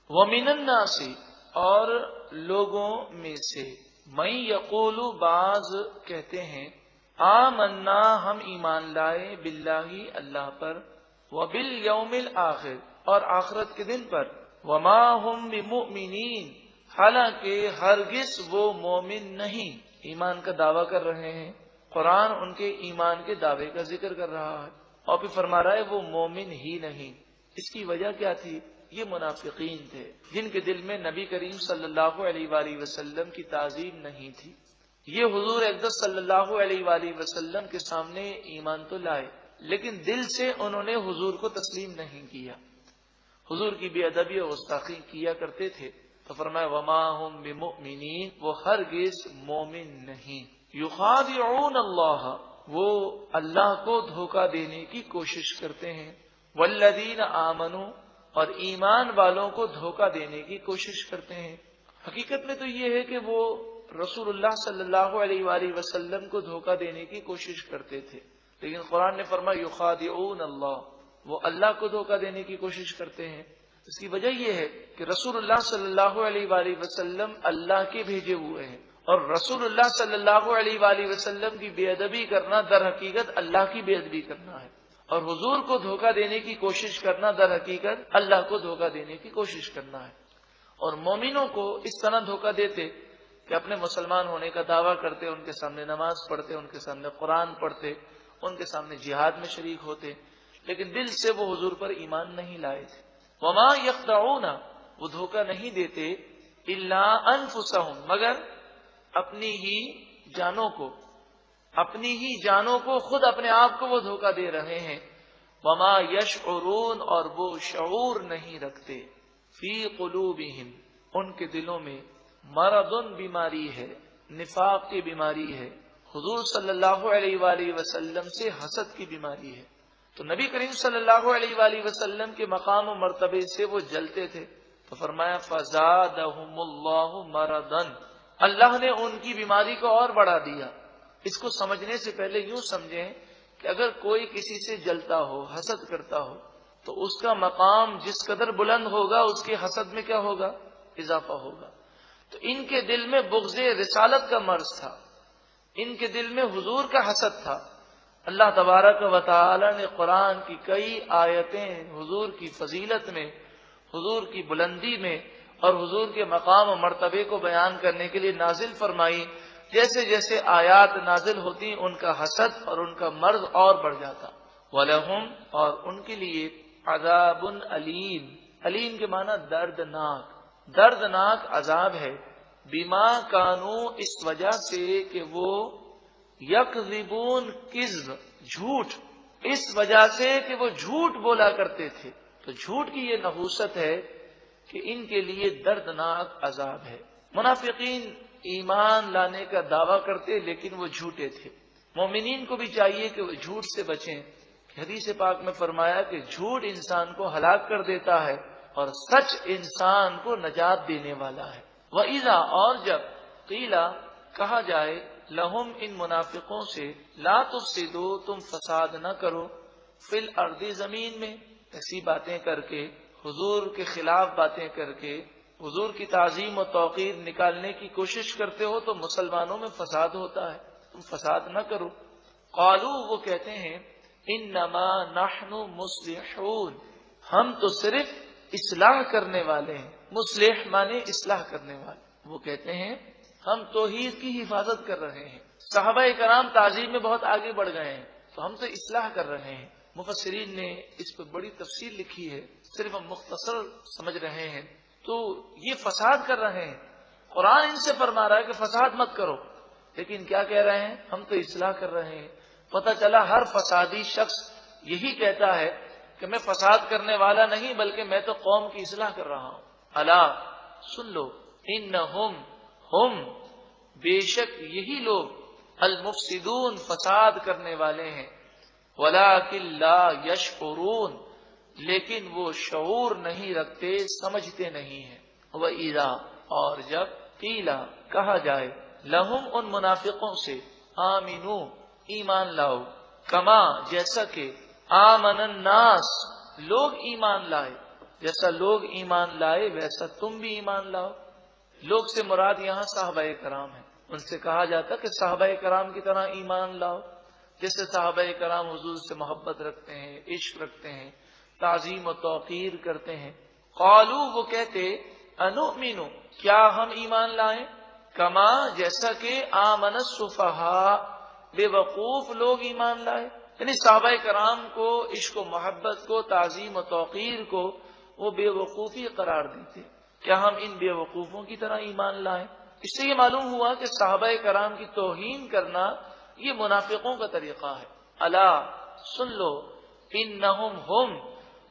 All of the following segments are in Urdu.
وَمِنَ النَّاسِ اور لوگوں میں سے من یقول بعض کہتے ہیں آمنا ہم ایمان لائے باللہ اللہ پر وبالیوم الآخر اور آخرت کے دن پر وما ہم بمؤمنین حالانکہ ہرگز وہ مومن نہیں. ایمان کا دعویٰ کر رہے ہیں، قرآن ان کے ایمان کے دعوے کا ذکر کر رہا ہے اور پھر فرما رہا ہے وہ مومن ہی نہیں. اس کی وجہ کیا تھی؟ یہ منافقین تھے جن کے دل میں نبی کریم صلی اللہ علیہ وآلہ وسلم کی تعظیم نہیں تھی. یہ حضور اقدس صلی اللہ علیہ وآلہ وسلم کے سامنے ایمان تو لائے لیکن دل سے انہوں نے حضور کو تسلیم نہیں کیا، حضور کی بے ادبی اور گستاخی کیا کرتے تھے. تو فرمایا وما ہم بمؤمنین، وہ ہرگز مومن نہیں. یخادعون اللہ، وہ اللہ کو دھوکہ دینے کی کوشش کرتے ہیں. والذین آمنوا، اور ایمان والوں کو دھوکہ دینے کی کوشش کرتے ہیں. حقیقت میں تو یہ ہے کہ وہ رسول اللہ صلی اللہ علیہ وآلہ وسلم کو دھوکہ دینے کی کوشش کرتے تھے، لیکن قرآن نے فرمایا یخادعون اللہ، وہ اللہ کو دھوکہ دینے کی کوشش کرتے ہیں. اس کی وجہ یہ ہے کہ رسول اللہ صلی اللہ علیہ وآلہ وسلم اللہ کے بھیجے ہوئے ہیں، اور رسول اللہ صلی اللہ علیہ وآلہ وسلم کی بے ادبی کرنا در حقیقت اللہ کی بے ادبی کرنا ہے، اور حضور کو دھوکہ دینے کی کوشش کرنا در حقیقت اللہ کو دھوکہ دینے کی کوشش کرنا ہے. اور مومنوں کو اس طرح دھوکہ دیتے کہ اپنے مسلمان ہونے کا دعویٰ کرتے، ان کے سامنے نماز پڑھتے، ان کے سامنے قرآن پڑھتے، ان کے سامنے جہاد میں شریک ہوتے، لیکن دل سے وہ حضور پر ایمان نہیں لائے تھے. وما یخدعون، وہ دھوکہ نہیں دیتے الا انفسہم، مگر اپنی ہی جانوں کو خود اپنے آپ کو وہ دھوکہ دے رہے ہیں. وما یشعرون، اور وہ شعور نہیں رکھتے. فی قلوبہم، ان کے دلوں میں مرض، بیماری ہے، نفاق کی بیماری ہے، حضور صلی اللہ علیہ وآلہ وسلم سے حسد کی بیماری ہے. تو نبی کریم صلی اللہ علیہ وآلہ وسلم کے مقام و مرتبے سے وہ جلتے تھے. تو فرمایا فزادہم اللہ مرضا، اللہ نے ان کی بیماری کو اور بڑھا دیا. اس کو سمجھنے سے پہلے یوں سمجھیں کہ اگر کوئی کسی سے جلتا ہو، حسد کرتا ہو، تو اس کا مقام جس قدر بلند ہوگا اس کے حسد میں کیا ہوگا؟ اضافہ ہوگا. تو ان کے دل میں بغض رسالت کا مرض تھا، ان کے دل میں حضور کا حسد تھا. اللہ تبارک و تعالی نے قرآن کی کئی آیتیں حضور کی فضیلت میں، حضور کی بلندی میں اور حضور کے مقام و مرتبے کو بیان کرنے کے لیے نازل فرمائی. جیسے جیسے آیات نازل ہوتی ان کا حسد اور ان کا مرض اور بڑھ جاتا. وَلَهُمْ، اور ان کے لیے عذاب علیم، علیم کے معنی دردناک عذاب ہے. بما کانوا، اس وجہ سے کہ وہ یکذبون، کذب، جھوٹ، اس وجہ سے کہ وہ جھوٹ بولا کرتے تھے. تو جھوٹ کی یہ نحوست ہے کہ ان کے لیے دردناک عذاب ہے. منافقین ایمان لانے کا دعویٰ کرتے لیکن وہ جھوٹے تھے. مومنین کو بھی چاہیے کہ وہ جھوٹ سے بچیں. حدیث پاک میں فرمایا کہ جھوٹ انسان کو ہلاک کر دیتا ہے اور سچ انسان کو نجات دینے والا ہے. وَإِذَا، اور جب قیلا، کہا جائے، لہم، ان منافقوں سے، لا تفسدوا، تم فساد نہ کرو، فی الارض، زمین میں، ایسی باتیں کر کے، حضور کے خلاف باتیں کر کے، حضور کی تعظیم و توقیر نکالنے کی کوشش کرتے ہو تو مسلمانوں میں فساد ہوتا ہے، تم فساد نہ کرو. قالوا، وہ کہتے ہیں، انما نحن مصلحون، ہم تو صرف اصلاح کرنے والے ہیں. مصلح مانے اصلاح کرنے والے. وہ کہتے ہیں ہم توحید کی حفاظت کر رہے ہیں. صحابہ کرام تعظیم میں بہت آگے بڑھ گئے ہیں تو ہم تو اصلاح کر رہے ہیں. مفسرین نے اس پہ بڑی تفصیل لکھی ہے، صرف ہم مختصر سمجھ رہے ہیں. تو یہ فساد کر رہے ہیں. قرآن ان سے فرما رہا ہے کہ فساد مت کرو، لیکن کیا کہہ رہے ہیں؟ ہم تو اصلاح کر رہے ہیں. پتہ چلا ہر فسادی شخص یہی کہتا ہے کہ میں فساد کرنے والا نہیں بلکہ میں تو قوم کی اصلاح کر رہا ہوں. الا، سن لو، انہم، ہم، بے شک یہی لوگ، المفسدون، فساد کرنے والے ہیں. ولکن لا یشعرون، لیکن وہ شعور نہیں رکھتے، سمجھتے نہیں ہیں. وَإِذَا، اور جب قیلا، کہا جائے، لہم، ان منافقوں سے، آمنو، ایمان لاؤ، کما، جیسا کہ آمن الناس، لوگ ایمان لائے. جیسا لوگ ایمان لائے ویسا تم بھی ایمان لاؤ۔ لوگ سے مراد یہاں صحابہ کرام ہیں، ان سے کہا جاتا کہ صحابہ کرام کی طرح ایمان لاؤ، جیسے صحابہ کرام حضور سے محبت رکھتے ہیں، عشق رکھتے ہیں، تعظیم و توقیر کرتے ہیں۔ قالو وہ کہتے انؤمن کیا ہم ایمان لائیں، کما جیسا کہ آمن السفہاء بے وقوف لوگ ایمان لائے، یعنی صحابہ کرام کو عشق و محبت کو تعظیم و توقیر کو وہ بے وقوفی قرار دیتے، کیا ہم ان بے وقوفوں کی طرح ایمان لائیں؟ اس سے یہ معلوم ہوا کہ صحابہ کرام کی توہین کرنا یہ منافقوں کا طریقہ ہے۔ الا سن لو انہم ہم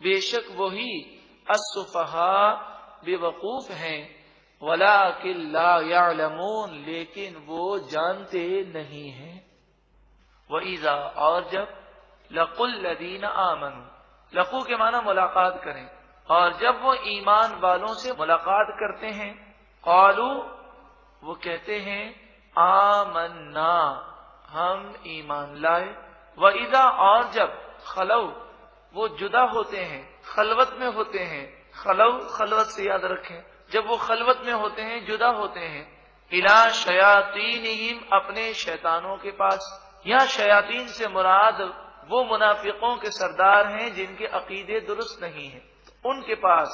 بے شک وہی السفہاء بے وقوف ہیں، ولکن لا یعلمون لیکن وہ جانتے نہیں ہیں۔ وَإِذَا اور جب لَقُوا الَّذِينَ آمَنُوا لقو کے معنی ملاقات کریں، اور جب وہ ایمان والوں سے ملاقات کرتے ہیں، قالوا وہ کہتے ہیں آمنا ہم ایمان لائے، وَإِذَا اور جب خلو وہ جدا ہوتے ہیں، خلوت میں ہوتے ہیں، خلو خلوت سے یاد رکھیں، جب وہ خلوت میں ہوتے ہیں جدا ہوتے ہیں، اِلَىٰ شَيَاطِینِهِمْ اپنے شیطانوں کے پاس، یہاں شیاطین سے مراد وہ منافقوں کے سردار ہیں جن کے عقیدے درست نہیں ہیں، ان کے پاس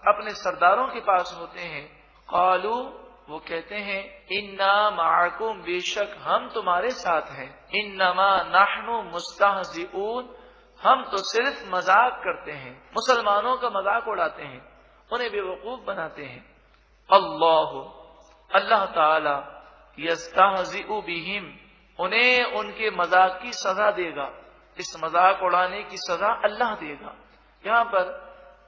اپنے سرداروں کے پاس ہوتے ہیں، قالوا وہ کہتے ہیں انا معکم بے شک ہم تمہارے ساتھ ہیں، انما نحن مستہزئون ہم تو صرف مذاق کرتے ہیں، مسلمانوں کا مذاق اڑاتے ہیں، انہیں بے وقوف بناتے ہیں۔ اللہ تعالی یستہزئ بہم انہیں ان کے مذاق کی سزا دے گا، اس مذاق اڑانے کی سزا اللہ دے گا۔ یہاں پر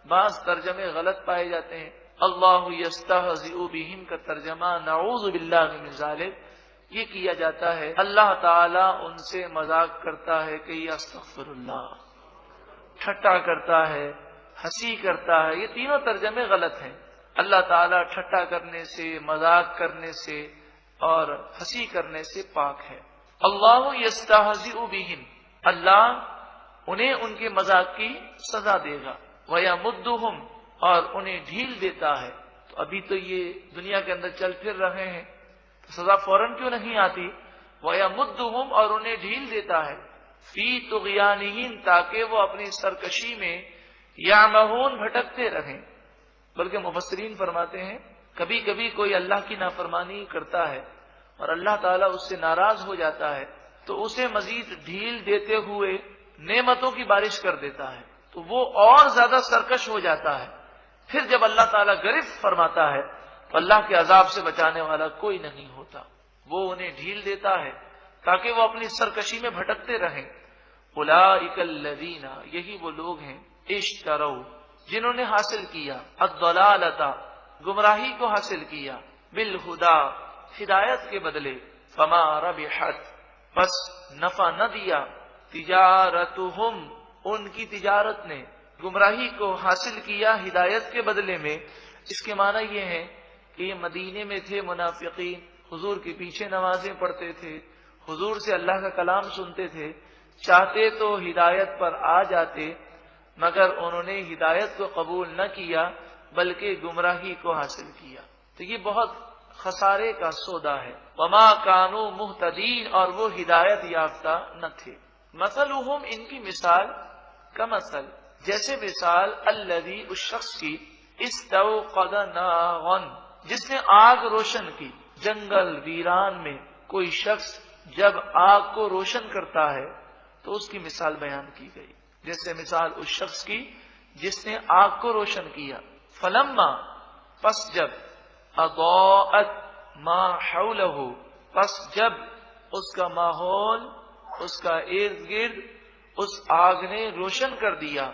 بعض ترجمے غلط پائے جاتے ہیں، اللہ یستہزئ بہم کا ترجمہ نعوذ باللہ من ذالک یہ کیا جاتا ہے اللہ تعالی ان سے مذاق کرتا ہے کہ یہ استغفر اللہ، ٹھٹا کرتا ہے، ہنسی کرتا ہے، یہ تینوں ترجمے غلط ہیں۔ اللہ تعالیٰ ٹھٹا کرنے سے، مذاق کرنے سے اور ہنسی کرنے سے پاک ہے۔ اللہ یستہزئ بہم اللہ انہیں ان کے مذاق کی سزا دے گا، وَیَمُدُّهُمْ اور انہیں ڈھیل دیتا ہے۔ تو ابھی تو یہ دنیا کے اندر چل پھر رہے ہیں تو سزا فوراً کیوں نہیں آتی؟ وَیَمُدُّهُمْ اور انہیں ڈھیل دیتا ہے، فی طغیانہم تاکہ وہ اپنی سرکشی میں یعمہون بھٹکتے رہیں۔ بلکہ مفسرین فرماتے ہیں کبھی کبھی کوئی اللہ کی نافرمانی کرتا ہے اور اللہ تعالیٰ اس سے ناراض ہو جاتا ہے تو اسے مزید ڈھیل دیتے ہوئے نعمتوں کی بارش کر دیتا ہے تو وہ اور زیادہ سرکش ہو جاتا ہے۔ پھر جب اللہ تعالیٰ گرفت فرماتا ہے تو اللہ کے عذاب سے بچانے والا کوئی نہیں ہوتا، وہ انہیں ڈھیل دیتا ہے تاکہ وہ اپنی سرکشی میں بھٹکتے رہیں۔ اولئک الذین یہی وہ لوگ ہیں اشتروا جنہوں نے حاصل کیا الضلالۃ گمراہی کو حاصل کیا بالہدا ہدایت کے بدلے، فما ربحت پس نفع نہ دیا تجارتہم ان کی تجارت نے، گمراہی کو حاصل کیا ہدایت کے بدلے میں۔ اس کے معنی یہ ہے کہ یہ مدینے میں تھے منافقین، حضور کے پیچھے نمازیں پڑھتے تھے، حضور سے اللہ کا کلام سنتے تھے، چاہتے تو ہدایت پر آ جاتے مگر انہوں نے ہدایت کو قبول نہ کیا بلکہ گمراہی کو حاصل کیا، تو یہ بہت خسارے کا سودا ہے۔ وما کانوا مہتدین اور وہ ہدایت یافتہ نہ تھے۔ مثلہم ان کی مثال کمثل جیسے مثال الذی اس شخص کی استوقد نارا جس نے آگ روشن کی، جنگل ویران میں کوئی شخص جب آگ کو روشن کرتا ہے تو اس کی مثال بیان کی گئی، جیسے مثال اس شخص کی جس نے آگ کو روشن کیا، فلما پس جب اضاءت ما حولہ پس جب اس کا ماحول اس کا ارد گرد اس آگ نے روشن کر دیا،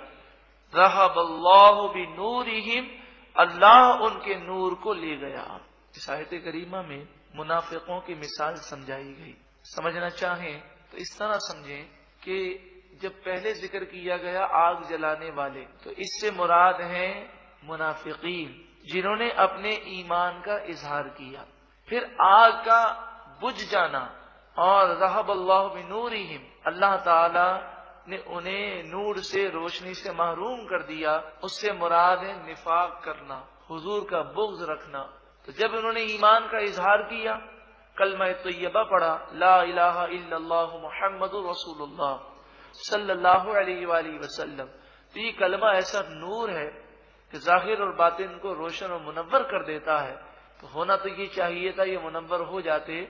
ذہب اللہ بنورہم اللہ ان کے نور کو لے گیا۔ اس آیت کریمہ میں منافقوں کی مثال سمجھائی گئی، سمجھنا چاہیں تو اس طرح سمجھیں کہ جب پہلے ذکر کیا گیا آگ جلانے والے تو اس سے مراد ہیں منافقین جنہوں نے اپنے ایمان کا اظہار کیا، پھر آگ کا بجھ جانا اور ذہب اللہ بنورہم اللہ تعالی نے انہیں نور سے، روشنی سے محروم کر دیا۔ اس سے مراد ہے نفاق کرنا، حضور کا بغض رکھنا۔ تو جب انہوں نے ایمان کا اظہار کیا، کلمہ طیبہ پڑھا، لا الہ الا اللہ محمد رسول اللہ صلی اللہ علیہ وآلہ وسلم، تو یہ کلمہ ایسا نور ہے کہ ظاہر اور باطن کو روشن اور منور کر دیتا ہے۔ تو ہونا تو یہ چاہیے تھا یہ منور ہو جاتے،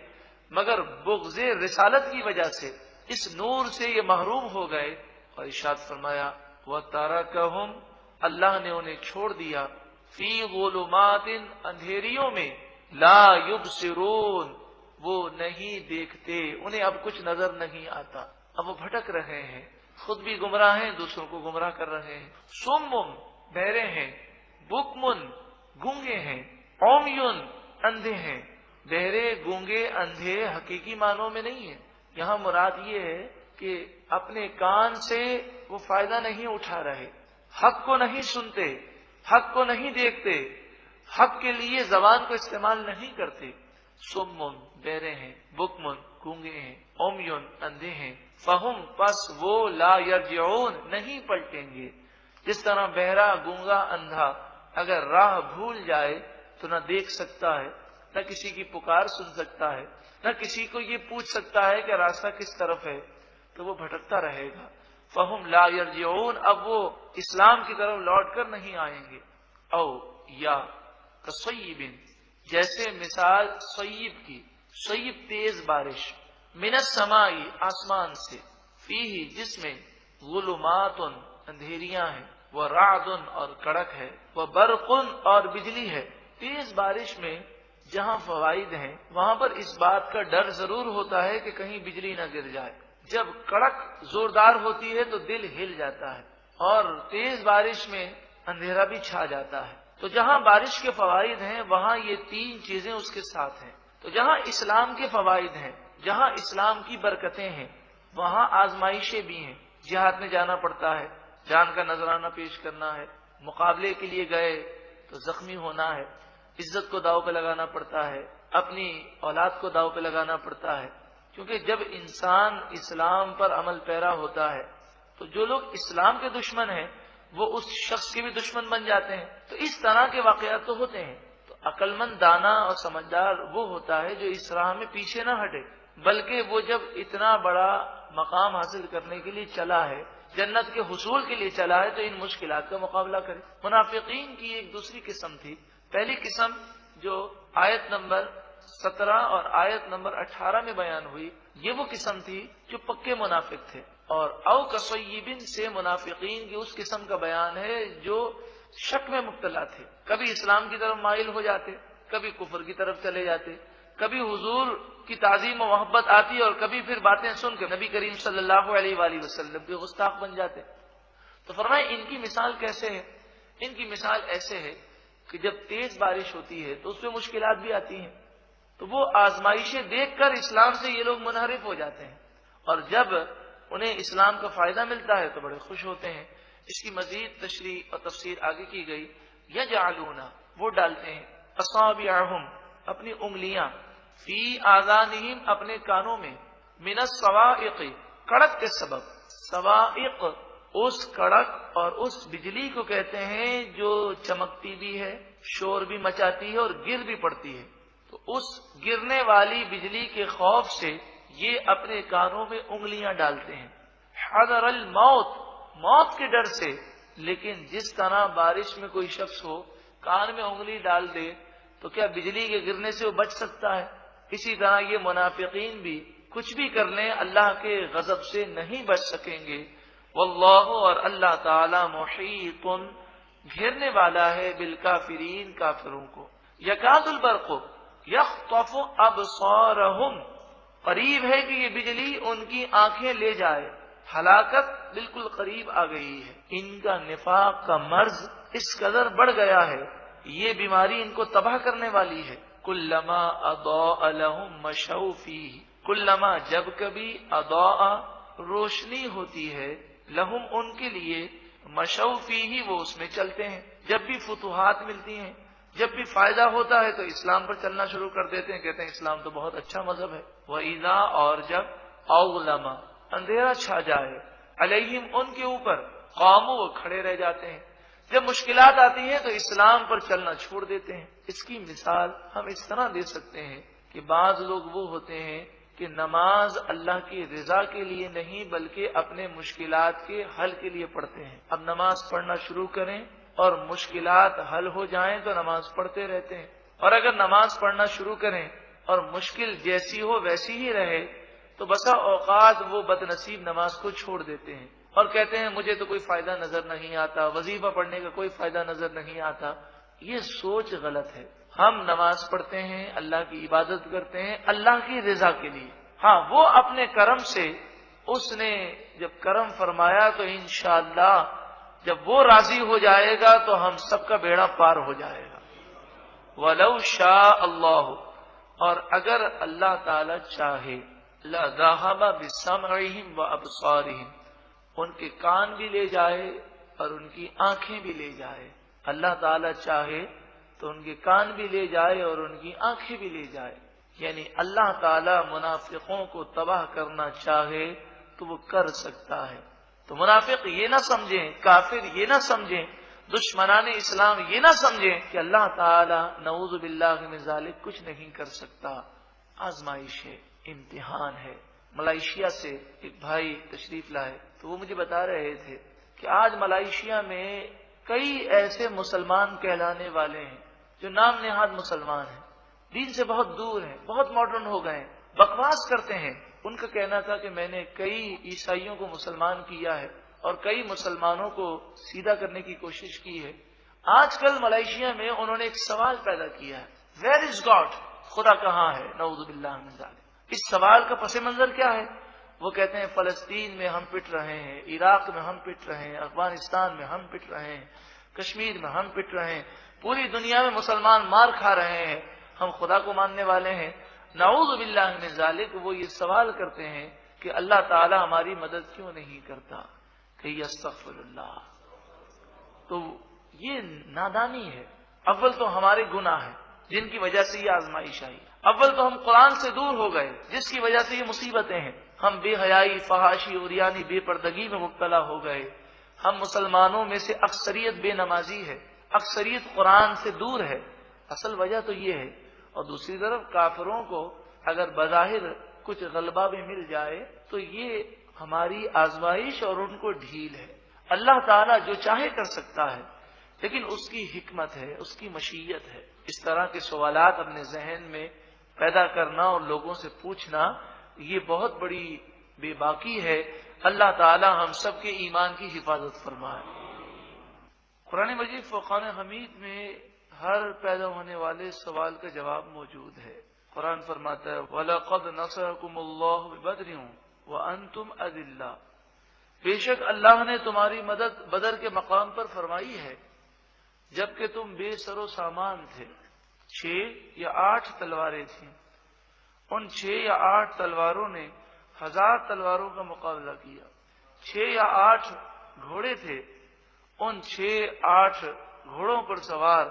مگر بغض رسالت کی وجہ سے اس نور سے یہ محروم ہو گئے۔ اور ارشاد فرمایا وَتَرَكَهُمْ، اللہ نے انہیں چھوڑ دیا، فی ظلمات، اندھیریوں میں، لا یبصرون، وہ نہیں دیکھتے، انہیں اب کچھ نظر نہیں آتا، اب وہ بھٹک رہے ہیں، خود بھی گمراہ ہیں، دوسروں کو گمراہ کر رہے ہیں۔ صم، بہرے ہیں، بکمن، گونگے ہیں، عمیٌ، اندھے ہیں۔ بہرے، گونگے، اندھے حقیقی معنوں میں نہیں ہے، یہاں مراد یہ ہے کہ اپنے کان سے وہ فائدہ نہیں اٹھا رہے، حق کو نہیں سنتے، حق کو نہیں دیکھتے، حق کے لیے زبان کو استعمال نہیں کرتے۔ سمن، بہرے ہیں، بکمن، گونگے ہیں، عمیٌ، اندھے ہیں، فہم، پس وہ، لا یرجعون، نہیں پلٹیں گے۔ جس طرح بہرا، گونگا، اندھا اگر راہ بھول جائے تو نہ دیکھ سکتا ہے، نہ کسی کی پکار سن سکتا ہے، نہ کسی کو یہ پوچھ سکتا ہے کہ راستہ کس طرف ہے، تو وہ بھٹکتا رہے گا۔ فہم لا یرجعون، اب وہ اسلام کی طرف لوٹ کر نہیں آئیں گے۔ او یا کصیب، جیسے مثال صیب کی، صیب تیز بارش، من السماء، آسمان سے، فیہ، جس میں، ظلمات، اندھیریاں ہیں، ورعد، اور کڑک ہے، وبرق، اور بجلی ہے۔ تیز بارش میں جہاں فوائد ہیں وہاں پر اس بات کا ڈر ضرور ہوتا ہے کہ کہیں بجلی نہ گر جائے۔ جب کڑک زوردار ہوتی ہے تو دل ہل جاتا ہے، اور تیز بارش میں اندھیرا بھی چھا جاتا ہے۔ تو جہاں بارش کے فوائد ہیں وہاں یہ تین چیزیں اس کے ساتھ ہیں۔ تو جہاں اسلام کے فوائد ہیں، جہاں اسلام کی برکتیں ہیں، وہاں آزمائشیں بھی ہیں۔ جہاد میں جانا پڑتا ہے، جان کا نذرانہ پیش کرنا ہے، مقابلے کے لیے گئے تو زخمی ہونا ہے، عزت کو داؤ پہ لگانا پڑتا ہے، اپنی اولاد کو داؤ پہ لگانا پڑتا ہے، کیونکہ جب انسان اسلام پر عمل پیرا ہوتا ہے تو جو لوگ اسلام کے دشمن ہیں وہ اس شخص کے بھی دشمن بن جاتے ہیں۔ تو اس طرح کے واقعات تو ہوتے ہیں۔ تو عقل مند، دانا اور سمجھدار وہ ہوتا ہے جو اس راہ میں پیچھے نہ ہٹے، بلکہ وہ جب اتنا بڑا مقام حاصل کرنے کے لیے چلا ہے، جنت کے حصول کے لیے چلا ہے، تو ان مشکلات کا مقابلہ کرے۔ منافقین کی ایک دوسری قسم تھی۔ پہلی قسم جو آیت نمبر 17 اور آیت نمبر 18 میں بیان ہوئی، یہ وہ قسم تھی جو پکے منافق تھے۔ اور او کصیبن سے منافقین کی اس قسم کا بیان ہے جو شک میں مبتلا تھے، کبھی اسلام کی طرف مائل ہو جاتے، کبھی کفر کی طرف چلے جاتے، کبھی حضور کی تعظیم و محبت آتی اور کبھی پھر باتیں سن کے نبی کریم صلی اللہ علیہ وآلہ وسلم کے گستاخ بن جاتے۔ تو فرمائے ان کی مثال کیسے ہے؟ ان کی مثال ایسے ہے کہ جب تیز بارش ہوتی ہے تو اس میں مشکلات بھی آتی ہیں، تو وہ آزمائشیں دیکھ کر اسلام سے یہ لوگ منحرف ہو جاتے ہیں، اور جب انہیں اسلام کا فائدہ ملتا ہے تو بڑے خوش ہوتے ہیں۔ اس کی مزید تشریح اور تفسیر آگے کی گئی، یجعلون، وہ ڈالتے ہیں، اصابعہم، اپنی انگلیاں، فی آذانہم، اپنے کانوں میں، من الصواعق، کڑک کے سبب۔ صواعق اس کڑک اور اس بجلی کو کہتے ہیں جو چمکتی بھی ہے، شور بھی مچاتی ہے اور گر بھی پڑتی ہے۔ تو اس گرنے والی بجلی کے خوف سے یہ اپنے کانوں میں انگلیاں ڈالتے ہیں، حذر الموت، موت کے ڈر سے۔ لیکن جس طرح بارش میں کوئی شخص ہو کان میں انگلی ڈال دے تو کیا بجلی کے گرنے سے وہ بچ سکتا ہے؟ اسی طرح یہ منافقین بھی کچھ بھی کر لیں اللہ کے غضب سے نہیں بچ سکیں گے۔ واللہ، اور اللہ تعالی، محیط، گھیرنے والا ہے، بالکافرین، کافروں کو۔ یکاد البرق یخطف ابصارہم، قریب ہے کہ یہ بجلی ان کی آنکھیں لے جائے، ہلاکت بالکل قریب آ گئی ہے۔ ان کا نفاق کا مرض اس قدر بڑھ گیا ہے، یہ بیماری ان کو تباہ کرنے والی ہے۔ کلما اضاء لهم مشوا فیہ، کلما، جب کبھی، اضاء، روشنی ہوتی ہے، لہم، ان کے لیے، مشوا فیہ، وہ اس میں چلتے ہیں۔ جب بھی فتوحات ملتی ہیں، جب بھی فائدہ ہوتا ہے تو اسلام پر چلنا شروع کر دیتے ہیں، کہتے ہیں اسلام تو بہت اچھا مذہب ہے۔ وَإِذَا، اور جب، أَظْلَمَ، اندھیرا چھا جائے، علیہم ان کے اوپر قاموا وہ کھڑے رہ جاتے ہیں. جب مشکلات آتی ہیں تو اسلام پر چلنا چھوڑ دیتے ہیں. اس کی مثال ہم اس طرح دے سکتے ہیں کہ بعض لوگ وہ ہوتے ہیں کہ نماز اللہ کی رضا کے لیے نہیں بلکہ اپنے مشکلات کے حل کے لیے پڑھتے ہیں. اب نماز پڑھنا شروع کریں اور مشکلات حل ہو جائیں تو نماز پڑھتے رہتے ہیں، اور اگر نماز پڑھنا شروع کریں اور مشکل جیسی ہو ویسی ہی رہے تو بسا اوقات وہ بد نصیب نماز کو چھوڑ دیتے ہیں اور کہتے ہیں مجھے تو کوئی فائدہ نظر نہیں آتا، وظیفہ پڑھنے کا کوئی فائدہ نظر نہیں آتا. یہ سوچ غلط ہے. ہم نماز پڑھتے ہیں، اللہ کی عبادت کرتے ہیں اللہ کی رضا کے لیے. ہاں وہ اپنے کرم سے اس نے جب کرم فرمایا تو انشاءاللہ جب وہ راضی ہو جائے گا تو ہم سب کا بیڑا پار ہو جائے گا. وَلَوْ شَاءَ اللَّهُ اور اگر اللہ تعالی چاہے لَذَهَبَ بِسَمْعِهِمْ وَأَبْصَارِهِمْ ان کے کان بھی لے جائے اور ان کی آنکھیں بھی لے جائے. اللہ تعالی چاہے تو ان کے کان بھی لے جائے اور ان کی آنکھیں بھی لے جائے. یعنی اللہ تعالی منافقوں کو تباہ کرنا چاہے تو وہ کر سکتا ہے. تو منافق یہ نہ سمجھیں، کافر یہ نہ سمجھیں، دشمنان اسلام یہ نہ سمجھیں کہ اللہ تعالی نعوذ باللہ من ذالک کچھ نہیں کر سکتا. آزمائش ہے، امتحان ہے. ملائیشیا سے ایک بھائی تشریف لائے تو وہ مجھے بتا رہے تھے کہ آج ملائیشیا میں کئی ایسے مسلمان کہلانے والے ہیں جو نام نہاد مسلمان ہیں، دین سے بہت دور ہیں، بہت ماڈرن ہو گئے ہیں، بکواس کرتے ہیں. ان کا کہنا تھا کہ میں نے کئی عیسائیوں کو مسلمان کیا ہے اور کئی مسلمانوں کو سیدھا کرنے کی کوشش کی ہے. آج کل ملائیشیا میں انہوں نے ایک سوال پیدا کیا ہے، ویئر از گاڈ؟ خدا کہاں ہے؟ نعوذ باللہ من ذالک. اس سوال کا پس منظر کیا ہے؟ وہ کہتے ہیں فلسطین میں ہم پٹ رہے ہیں، عراق میں ہم پٹ رہے ہیں، افغانستان میں ہم پٹ رہے ہیں، کشمیر میں ہم پٹ رہے ہیں، پوری دنیا میں مسلمان مار کھا رہے ہیں، ہم خدا کو ماننے والے ہیں. نعوذ باللہ من ذالک. وہ یہ سوال کرتے ہیں کہ اللہ تعالی ہماری مدد کیوں نہیں کرتا؟ کہ استغفر اللہ. تو یہ نادانی ہے. اول تو ہمارے گناہ ہیں جن کی وجہ سے یہ آزمائش آئی. اول تو ہم قرآن سے دور ہو گئے جس کی وجہ سے یہ مصیبتیں ہیں. ہم بے حیائی، فحاشی، عریانی، بے پردگی میں مبتلا ہو گئے. ہم مسلمانوں میں سے اکثریت بے نمازی ہے، اکثریت قرآن سے دور ہے. اصل وجہ تو یہ ہے. اور دوسری طرف کافروں کو اگر بظاہر کچھ غلبہ بھی مل جائے تو یہ ہماری آزمائش اور ان کو ڈھیل ہے. اللہ تعالیٰ جو چاہے کر سکتا ہے لیکن اس کی حکمت ہے، اس کی مشیت ہے. اس طرح کے سوالات اپنے ذہن میں پیدا کرنا اور لوگوں سے پوچھنا یہ بہت بڑی بے باکی ہے. اللہ تعالی ہم سب کے ایمان کی حفاظت فرمائے. قرآن مجید فرقان حمید میں ہر پیدا ہونے والے سوال کا جواب موجود ہے. قرآن فرماتا ہے وَلَقَدْ نَصَرَكُمُ اللَّهُ بِبَدْرٍ وَأَنْتُمْ أَذِلَّةٌ بے شک اللہ نے تمہاری مدد بدر کے مقام پر فرمائی ہے جبکہ تم بے سر و سامان تھے. 6 یا 8 تلواریں تھیں. ان 6 یا 8 تلواروں نے 1000 تلواروں کا مقابلہ کیا. 6 یا 8 گھوڑے تھے. ان 6-8 گھوڑوں پر سوار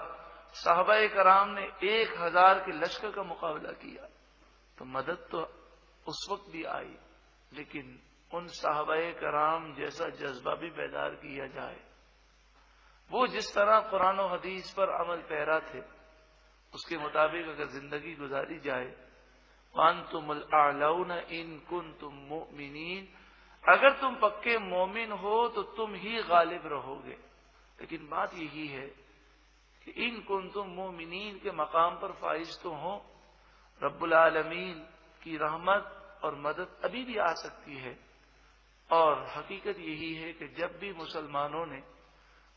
صحابہ کرام نے 1000 کے لشکر کا مقابلہ کیا. تو مدد تو اس وقت بھی آئی لیکن ان صحابہ کرام جیسا جذبہ بھی بیدار کیا جائے. وہ جس طرح قرآن و حدیث پر عمل پیرا تھے اس کے مطابق اگر زندگی گزاری جائے وَأَنْتُمُ الْأَعْلَوْنَ إِن كُنتُم مُؤْمِنِينَ اگر تم پکے مومن ہو تو تم ہی غالب رہو گے. لیکن بات یہی ہے کہ ان کنتم مومنین کے مقام پر فائز تو ہوں. رب العالمین کی رحمت اور مدد ابھی بھی آ سکتی ہے. اور حقیقت یہی ہے کہ جب بھی مسلمانوں نے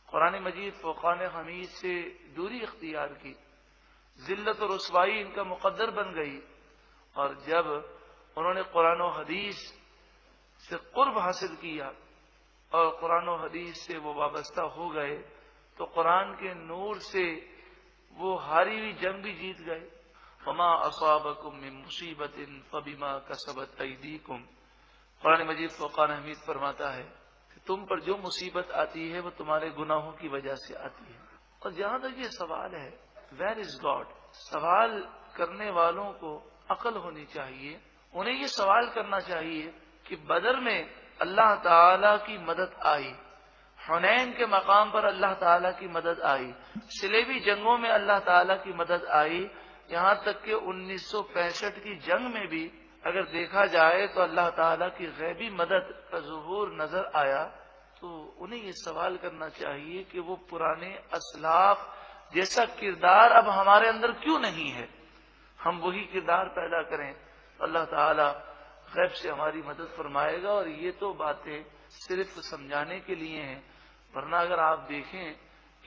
قرآن مجید فرقان حمید سے دوری اختیار کی ذلت و رسوائی ان کا مقدر بن گئی. اور جب انہوں نے قرآن و حدیث سے قرب حاصل کیا اور قرآن و حدیث سے وہ وابستہ ہو گئے تو قرآن کے نور سے وہ ہاری ہوئی جنگ بھی جیت گئے. وما اصابکم من مصیبت فبما کسبت ایدیکم. قرآن مجید فرقان حمید فرماتا ہے کہ تم پر جو مصیبت آتی ہے وہ تمہارے گناہوں کی وجہ سے آتی ہے. اور جہاں تک یہ سوال ہے ویئر از گاڈ، سوال کرنے والوں کو عقل ہونی چاہیے. انہیں یہ سوال کرنا چاہیے کہ بدر میں اللہ تعالی کی مدد آئی، حنین کے مقام پر اللہ تعالیٰ کی مدد آئی، صلیبی جنگوں میں اللہ تعالیٰ کی مدد آئی، یہاں تک کہ 1965 کی جنگ میں بھی اگر دیکھا جائے تو اللہ تعالیٰ کی غیبی مدد کا ظہور نظر آیا۔ تو انہیں یہ سوال کرنا چاہیے کہ وہ پرانے اسلاف جیسا کردار اب ہمارے اندر کیوں نہیں ہے، ہم وہی کردار پیدا کریں تو اللہ تعالیٰ غیب سے ہماری مدد فرمائے گا۔ اور یہ تو باتیں صرف سمجھانے کے لیے ہیں، ورنہ اگر آپ دیکھیں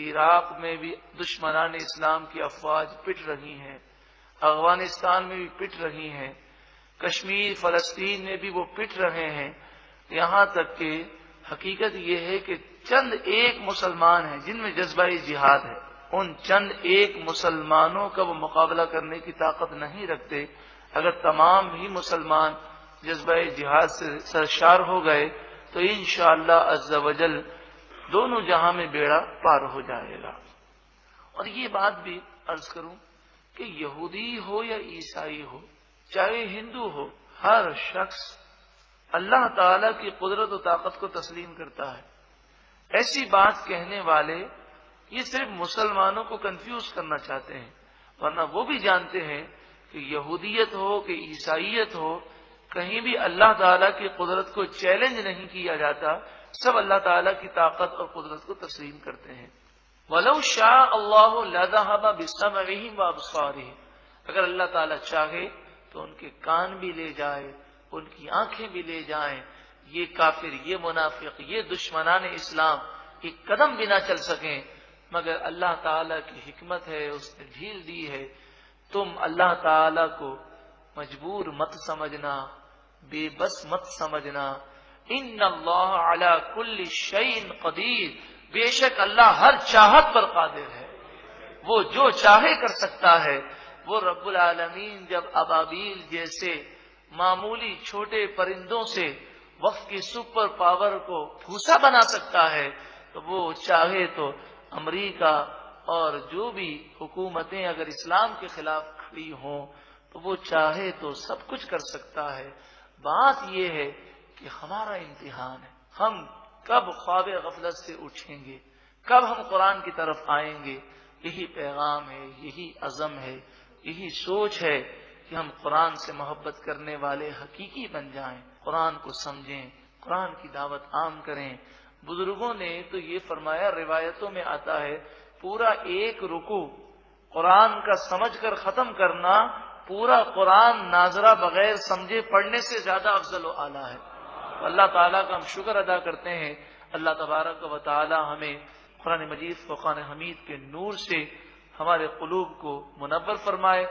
عراق میں بھی دشمنان اسلام کی افواج پٹ رہی ہیں، افغانستان میں بھی پٹ رہی ہیں، کشمیر فلسطین میں بھی وہ پٹ رہے ہیں، یہاں تک کہ حقیقت یہ ہے کہ چند ایک مسلمان ہیں جن میں جذبہ جہاد ہے، ان چند ایک مسلمانوں کا وہ مقابلہ کرنے کی طاقت نہیں رکھتے۔ اگر تمام ہی مسلمان جذبہ جہاد سے سرشار ہو گئے تو انشاءاللہ عز وجل دونوں جہاں میں بیڑا پار ہو جائے گا۔ اور یہ بات بھی عرض کروں کہ یہودی ہو یا عیسائی ہو، چاہے ہندو ہو، ہر شخص اللہ تعالی کی قدرت و طاقت کو تسلیم کرتا ہے۔ ایسی بات کہنے والے یہ صرف مسلمانوں کو کنفیوز کرنا چاہتے ہیں، ورنہ وہ بھی جانتے ہیں کہ یہودیت ہو کہ عیسائیت ہو، کہیں بھی اللہ تعالیٰ کی قدرت کو چیلنج نہیں کیا جاتا، سب اللہ تعالیٰ کی طاقت اور قدرت کو تسلیم کرتے ہیں۔ وَلَوْ شَاءَ اللَّهُ لَذَهَبَ بِسَمْعِهِمْ وَأَبْصَارِهِمْ، اگر اللہ تعالیٰ چاہے تو ان کے کان بھی لے جائے، ان کی آنکھیں بھی لے جائیں، یہ کافر، یہ منافق، یہ دشمنان اسلام ایک قدم بھی نہ چل سکیں، مگر اللہ تعالیٰ کی حکمت ہے، اس نے ڈھیل دی ہے۔ تم اللہ تعالیٰ کو مجبور مت سمجھنا، بے بس مت سمجھنا۔ ان اللہ علی کل شیء قدیر، بے شک اللہ ہر چاہت پر قادر ہے، وہ جو چاہے کر سکتا ہے۔ وہ رب العالمین جب ابابیل جیسے معمولی چھوٹے پرندوں سے وقت کی سپر پاور کو پھوسا بنا سکتا ہے تو وہ چاہے تو امریکہ اور جو بھی حکومتیں اگر اسلام کے خلاف کھڑی ہوں تو وہ چاہے تو سب کچھ کر سکتا ہے۔ بات یہ ہے کہ ہمارا امتحان ہے، ہم کب خواب غفلت سے اٹھیں گے، کب ہم قرآن کی طرف آئیں گے۔ یہی پیغام ہے، یہی عزم ہے، یہی سوچ ہے کہ ہم قرآن سے محبت کرنے والے حقیقی بن جائیں، قرآن کو سمجھیں، قرآن کی دعوت عام کریں۔ بزرگوں نے تو یہ فرمایا، روایتوں میں آتا ہے پورا ایک رکوع قرآن کا سمجھ کر ختم کرنا پورا قرآن ناظرہ بغیر سمجھے پڑھنے سے زیادہ افضل و اعلیٰ ہے۔ اللہ تعالیٰ کا ہم شکر ادا کرتے ہیں، اللہ تبارک و تعالی ہمیں قرآن مجید فرقان حمید کے نور سے ہمارے قلوب کو منور فرمائے۔